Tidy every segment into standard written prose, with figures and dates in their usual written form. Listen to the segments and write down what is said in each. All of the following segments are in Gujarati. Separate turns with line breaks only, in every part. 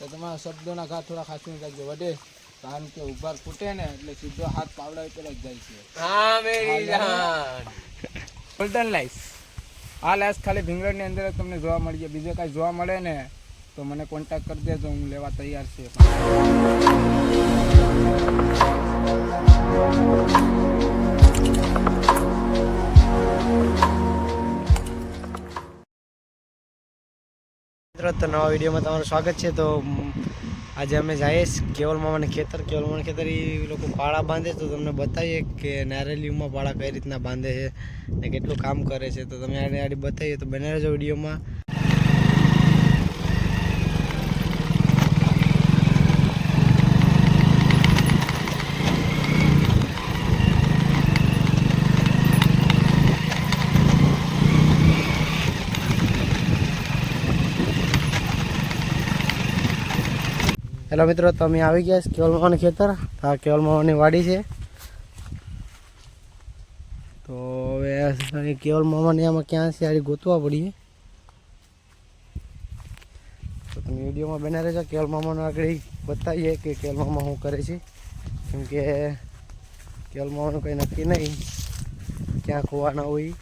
તો તમારા શબ્દોના ઘા થોડા ખાસું રાખજો વડે, કારણ કે ઉભાર ફૂટે ને એટલે સીધો હાથ પાવડા ઉપર જ જાય છે.
હા મેરી જાન
ગોલ્ડન લાઈસ. આ લાઈસ ખાલી ભીંગડની અંદર જ તમને જોવા મળી જાય. બીજે કાંઈ જોવા મળે ને તો મને કોન્ટેક્ટ કરી દેજો, હું લેવા તૈયાર છે.
મિત્રો તો નવા વિડીયોમાં તમારું સ્વાગત છે. તો આજે અમે જઈએ કેવલ મામાના ખેતર. કેવલ મામાના ખેતર એ લોકો પાળા બાંધે, તો તમને બતાવીએ કે નારેલીમાં પાળા કઈ રીતના બાંધે છે ને કેટલું કામ કરે છે. તો તમે આડી બતાવીએ તો બને રહેજો વિડીયોમાં. હેલો મિત્રો, તો અમે આવી ગયા કેવલ મામાના ખેતર. આ કેવલ મામાની વાડી છે. તો હવે કેવલ મામાની આમાં ક્યાં છે આડી ગોતવા પડીએ. તો તમે વિડીયોમાં બના રહેજો. કેવલ મામાનો આગળ બતાવીએ કે કેવલ મામા શું કરે છે, કેમ કે કેવલ મામાનું કંઈ નક્કી નહીં ક્યાં ખોવાના હોય.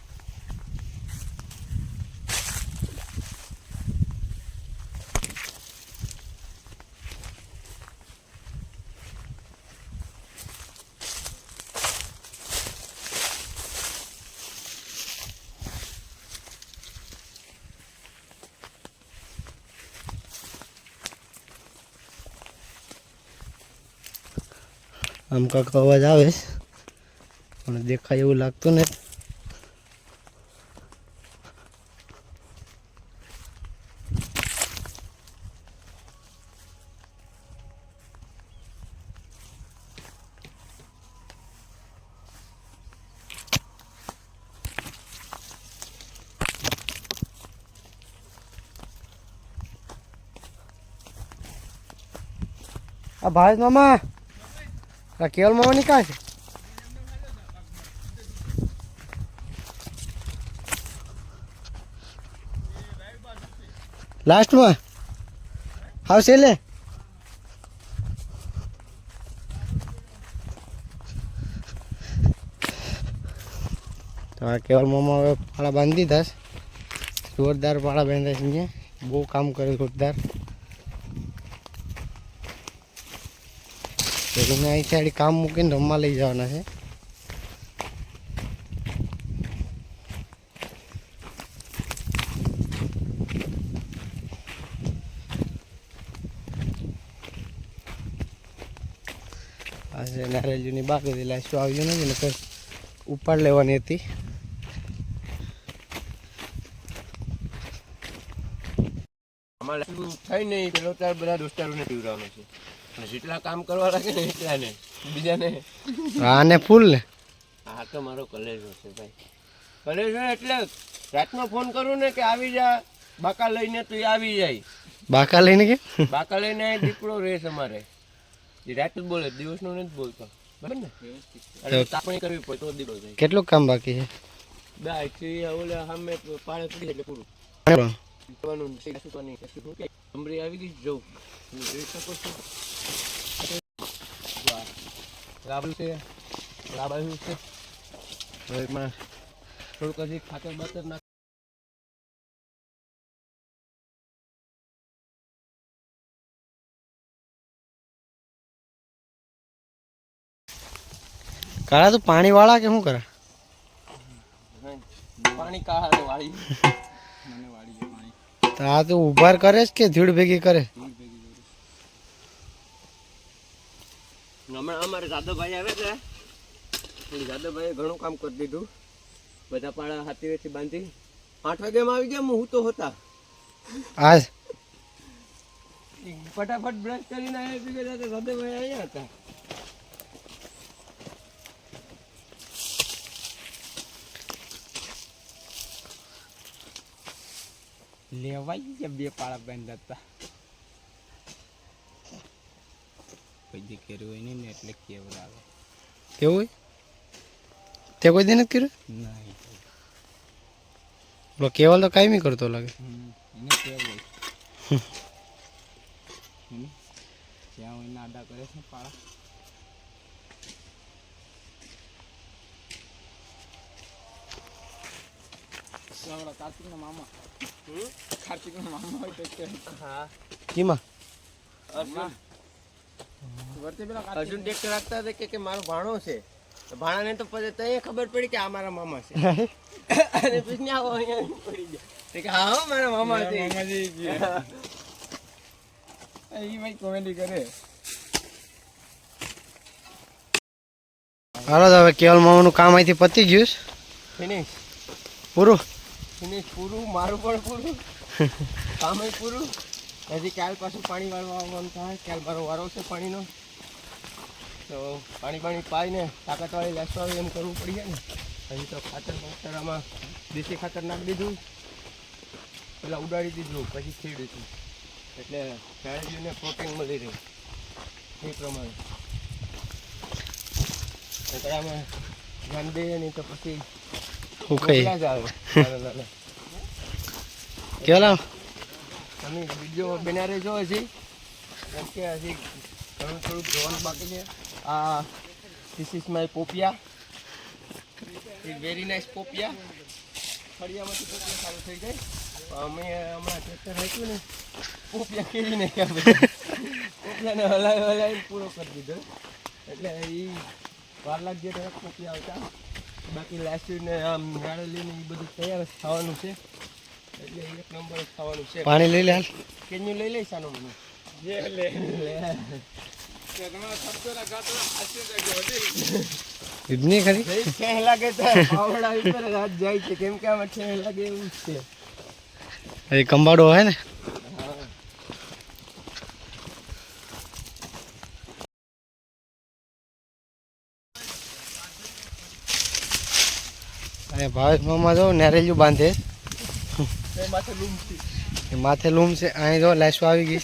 આમ કાંક અવાજ આવે પણ દેખાય એવું લાગતું ને. આ ભાઈ મામા કેવલ મામાની કાં છે? લાસ્ટમાં હાવ છેલ્લે. તો આ કેવલ મામા હવે પાળા બાંધી દીધા. જોરદાર પાળા બાંધ્યા છે. અહીંયા બહુ કામ કરે જોરદાર. તમે અહીં સાઈડ કામ મૂકીને રમવા લઈ જવાના છે. આજે નારેલીની બાકી લાઈશું આવ્યું નથી ને ઉપાડ લેવાની હતી.
અમારે થાય નહીં પેલો તાર બધા દોસ્તારોને પીવડાવવાનો છે. જેટલા કામ કરવા લાગે ને એટલા ને બીજાને
આને ફૂલ ને.
હા તો મારો કલેજો છે ભાઈ. કલેજો એટલે રાતનો ફોન કરું ને કે આવી જા બાકા લઈને, તો એ આવી જાય.
બાકા લઈને કે
બાકા લઈને દીકરો રેસ અમારે રાત જ બોલે, દિવસનો નથી બોલતો. બરાબર ને? તાપણી કરવી પડે તો દીકરો જાય.
કેટલું કામ બાકી છે?
બે ઓલે સામે પાળે પડી એટલે પૂરું. અમરી આવી ગઈ જવું જોઈ શકો છો. રાબલ છે, રાબાયું છે. એમાં થોડુંક હજી ખાતર બાતર નાખ.
કાળા તો પાણી વાળા કે શું કરે?
પાણી કાળા વાળી
મને વાળી જાય પાણી.
તો આ તો ઉભાર કરે છે કે ધૂળ ભેગી કરે?
હમણાં અમારે જાદવભાઈ આવે છે. જાદવભાઈએ ઘણું કામ કરી દીધું. બધા પાડા હાથીથી બાંધી 8 વાગ્યામાં આવી ગયા. હું તો હતા
આજ
ફટાફટ બ્રશ કરીને આવ્યા. જાદવભાઈ અહીંયા હતા.
લેવાઈ ગયા બે પાળા બાંધ્યા હતા. કોઈ દી કર્યું હોય નહીં ને એટલે કેવલ આવે.
કેવું હોય? તે કોઈ દી નથી કર્યું?
નહીં,
પેલો કેવલ તો કાયમી કરતો લાગે.
એને કેવું હોય. એને જ્યાં હોય એના આડા કરે છે પાળા. તો આપણા કાર્તિકના મામા કાર્તિકના મામા હોય તો
હા
કીમાં
અર્જુન
વર્તે પેલા
અર્જુન
કાર્તિક
ટ્રેક્ટર રાખતા હતા કે મારો ભાણો છે. તો ભાણાને તો પછી તઈ ખબર પડી કે આ મારા મામા છે. અને પછી આવો અહીંયા પડી ગયા તો કે હા હો, મારા મામા છે.
મામાજી ગયા એ ભાઈ કોમેડી કરે.
હાલો તો હવે કેવલ મામાનું કામ અહીંથી પતી ગયું છે.
ફિનિશ
પૂરું.
ફિનિશ પૂરું, મારું પણ પૂરું, કામ પૂરું. હજી કાલ પાછું પાણી વાળવા આવવાનું થાય. કાલ મારો વારો છે પાણીનો, તો પાણી પાઈને તાકાતવાળી લેસવાળી એમ કરવું પડી જાય ને. હજી તો ખાતર આમાં દેશી ખાતર નાખી દીધું, પેલા ઉડાડી દીધું, પછી ખેડ્યું એટલે ગાડીઓને પ્રોટીન મળી રહે એ પ્રમાણે. નકર આમાં ધ્યાન દઈએ નહીં તો પછી
ઉકાઈ
મોકલા જ આવે નાના.
કેવલ
તમે વિડીયો બનારે જો હજી, કેમ કે હજી ઘણું થોડુંક જોવાનું બાકી છે. આ ધીસ ઇઝ માય પોપિયા, વેરી નાઇસ પોપિયા. ફળિયામાંથી પોપિયા સારું થઈ જાય. અમે હમણાં ટ્રેક્ટર રાખ્યું ને, પોપિયા કેરી નાખ્યા બધા. પોપિયાને હલાવીને પૂરો કરી દીધો. એટલે એ વાર લાગી તો પોપિયા આવતા. બાકી લાસ્ટ આમ નાળેલીને એ બધું તૈયાર જ થવાનું છે. એટલે એક નંબર જ થવાનું છે.
પાણી લઈ લે હાલ.
કેન્યુ લઈ લઈશ આનો મને.
તમારા શબ્દોના ગાતોના હાસ્ય રાખજો વડીલ.
ઇડની ખરી
જઈ ઠેહ લાગે તો પાવડા ઉપર જ હાથ જાય છે, કેમ કે આમાં ઠેહ લાગે એવું જ છે.
એ કંબાડો હોય ને.
હા.
અને ભાવેશ મામા જો નેરેલિયું બાંધે.
તે માથે લૂમ છે.
એ માથે લૂમ છે. અહીં જો લેસો આવી ગઈ.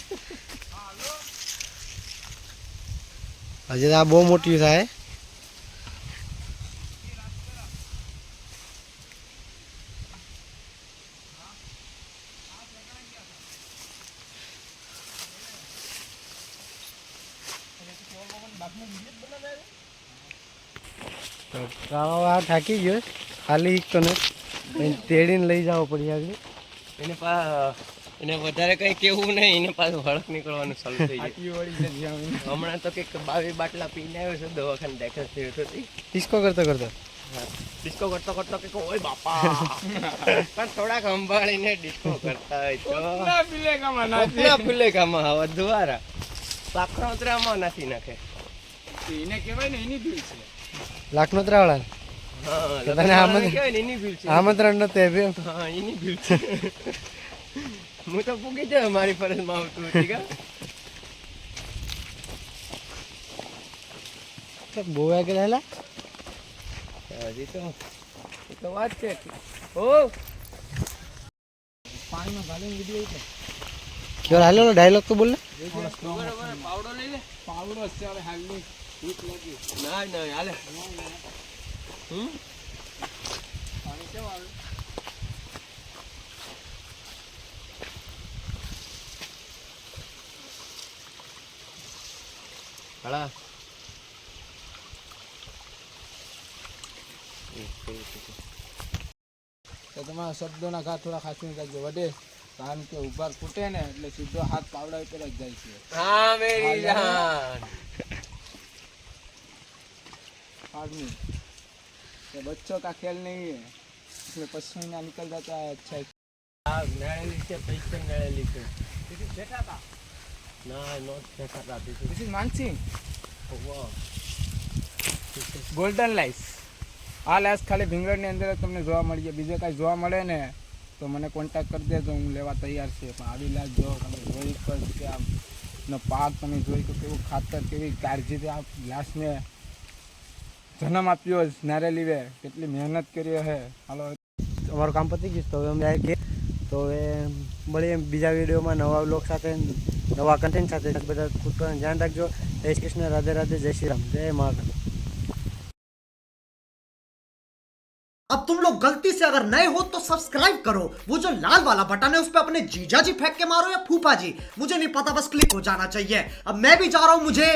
હજી તો આ બહુ મોટી થાય. આ થાકી ગયો ખાલી તો ને તેડીને લઈ જવો પડી આગળ.
એને વધારે કઈ કેવું નહીં, એને પાછું હળક નીકળવાનું ચાલુ થઈ જાય.
આટલી વળી છે જ્યાં હોય.
હમણાં તો કંઈક 22 બાટલા પીને આવ્યો છે, દવાખાને દાખલ થયો હતો તે.
ડિસ્કો કરતો કરતો
ડિસ્કો કરતો કે ઓય બાપા, પણ થોડાક સંભાળીને ડિસ્કો કરતા હોય તો
ના પીલે કામાં ના
કોકના ફુલેકામાં આવા દ્વારા સાખરોતરામાં નાખી નાખે.
એને કહેવાય ને એની ભીડ છે.
લાખનોત્રા વાળા
હા,
તો તને આમ જ-
કહેવાય ને એની ભીડ છે.
આમંત્રણ નતું આપ્યું.
હા, એની ભીડ છે. હું તો પૂગી જાય મારી ફરજમાં આવતું હતી કા.
બહુ આગળ હેલા.
હજી તો એ તો વાત છે. ઓ
પાણીમાં ગાલીને વિડીયો છે.
કેવલ હાલો ડાયલોગ તો બોલ ને.
પાવડો લઈ લે.
પાવડો છે હવે હાલની ભૂખ લાગી.
ના ના હાલે.
પાણી કેવું આવે?
હળા.
તો તમારા શબ્દોના ઘા થોડા ખાસી રાખજો વડે, કારણ કે ઉભાર ફૂટે ને એટલે સીધો હાથ પાવડા ઉપર જ જાય છે.
હા મેરી જાન.
आदमी तो बच्चों का खेल नहीं है, इसमें पसीना निकल जाता है. अच्छा
આ નળેલી છે, પૈસા નળેલી છે. ના નોટ બેઠા હતા.
दिस इज मानसिंग
વાહ.
ગોલ્ડન લાઈસ. આ લાઈસ ખાલી ભીંગડની અંદર જ તમને જોવા મળી જાય. બીજે કાંઈ જોવા મળે ને તો મને કોન્ટેક્ટ કરી દેજો, હું લેવા તૈયાર છે. પણ આવી લાઈસ જો તમે જોઈ પર કે આનો પાક તમે જોઈ કે કેવું ખાતર, કેવી કાળજીથી આ લાસને જન્મ આપ્યો નારેલીએ, કેટલી મહેનત કરી હે. હાલો
અમારું કામ પતી ગયું તો હવે અમે આવી ગયા. તો હવે મળીએ બીજા વિડીયોમાં નવા બ્લોગ સાથે, નવા કન્ટેન્ટ સાથે. બધા ખુદ પર ધ્યાન રાખજો. જય શ્રી કૃષ્ણ, રાધે રાધે, જય શ્રી રામ, જય મહાકાલ.
अब तुम लोग गलती से अगर नए हो तो सब्सक्राइब करो, वो जो लाल वाला बटन है उस पर अपने जीजा जी फेंक के मारो या फूफा जी, मुझे नहीं पता, बस क्लिक हो जाना चाहिए। अब मैं भी जा रहा हूं, मुझे